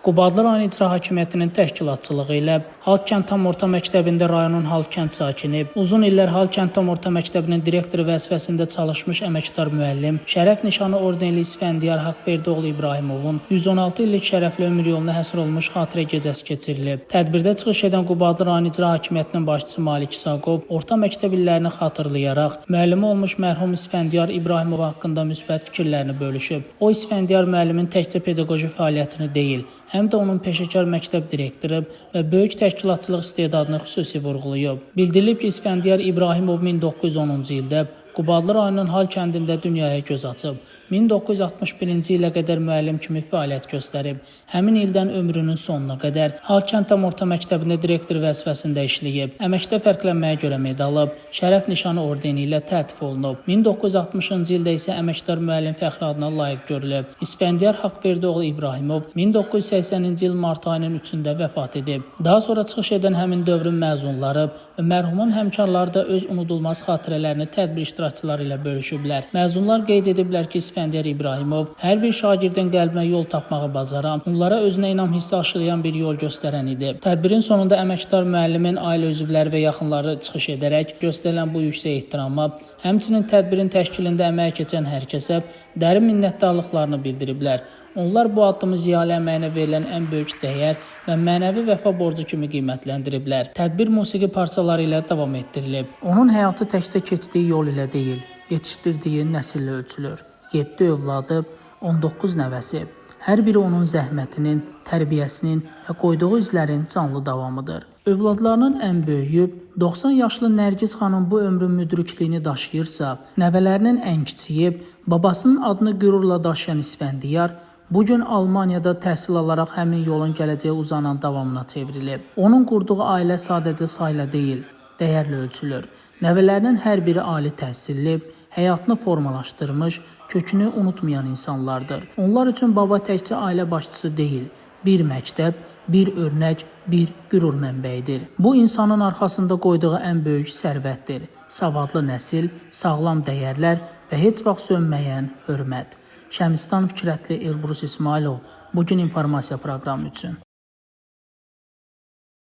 Qubadlı rayon İcra Hakimiyyətinin təşkilatçılığı ilə Halk Kənd Tam Orta Məktəbində rayonun Halk Kənd sakini, uzun illər Halk Kənd Tam Orta Məktəbinin direktoru vəzifəsində çalışmış əməkdar müəllim, şərəf nişanı ordenli İsfəndiyar Haqverdiyoğlu İbrahimovun 116 illik şərəfli ömür yoluna həsr olunmuş xatirə gecəsi keçirilib. Tədbirdə çıxış edən Qubadlı rayon İcra Hakimiyyətinin başçısı Malik İsaqov orta məktəb illərini xatırlayaraq müəllimi olmuş mərhum İsfəndiyar İbrahimov haqqında müsbət fikirlərini bölüşüb. O İsfəndiyar müəllimin təkcə pedaqoji fəaliyyətini deyil, həm də onun peşəkar məktəb direktoru və böyük təşkilatçılıq istedadını xüsusi vurğulayıb. Bildirilib ki, İsfəndiyar İbrahimov 1910-cu ildə Qubadlı rayonunun Hal kəndində dünyaya göz açıb. 1961-ci ilə qədər müəllim kimi fəaliyyət göstərib. Həmin ildən ömrünün sonuna qədər Hal kənd tam orta məktəbində direktor vəzifəsində işləyib. Əməkdə fərqlənməyə görə medal alıb, şərəf nişanı ordeni ilə təltif olunub. 1960-cı ildə isə əməkdar müəllim fəxri adına layiq görülüb. İsfəndiyar Haqverdiyoğlu İbrahimov 1980-ci il mart ayının 3-də vəfat edib. Daha sonra çıxış edən həmin dövrün məzunları və mərhumun həmkarları da öz unudulmaz xatirələrini tədbir iştirakçıları ilə bölüşüblər. Məzunlar qeyd ediblər ki, İsfəndiyar İbrahimov hər bir şagirdin qəlbinə yol tapmağı bacaran, onlara özünə inam hissi aşılayan bir yol göstərən idi. Tədbirin sonunda əməkdar müəllimin ailə üzvləri və yaxınları çıxış edərək göstərilən bu yüksək ehtirama, həmçinin tədbirin təşkilində əmək keçən hər kəsə dərin minnətdarlıqlarını bildiriblər. Onlar bu addımı ziyalı əməyinə verilən ən böyük dəyər və mənəvi vəfa borcu kimi qiymətləndiriblər. Tədbir musiqi parçaları ilə davam etdirilib. Onun həyatı təkcə keçdiyi yol ilə deyil, yetişdirdiyi nəsillə ölçülür. 7 övladı, 19 nəvəsi. Hər biri onun zəhmətinin, tərbiyəsinin və qoyduğu izlərin canlı davamıdır. Övladlarının ən böyüyü 90 yaşlı Nərgiz xanım bu ömrün müdrikliyini daşıyırsa, nəvələrinin ən kiçiyi, babasının adını qürurla daşıyan İsfəndiyar bugün Almaniyada təhsil alaraq həmin yolun gələcəyə uzanan davamına çevrilib. Onun qurduğu ailə sadəcə sayla deyil, dəyərlə ölçülür. Nəvələrinin hər biri ali təhsilli, həyatını formalaşdırmış, kökünü unutmayan insanlardır. Onlar üçün baba təkcə ailə başçısı deyil, bir məktəb, bir örnək, bir qürur mənbəyidir. Bu insanın arxasında qoyduğu ən böyük sərvətdir. Savadlı nəsil, sağlam dəyərlər və heç vaxt sönməyən hörmət. Şəmistan Fikrətli Elbrus İsmailov bugün informasiya proqramı üçün.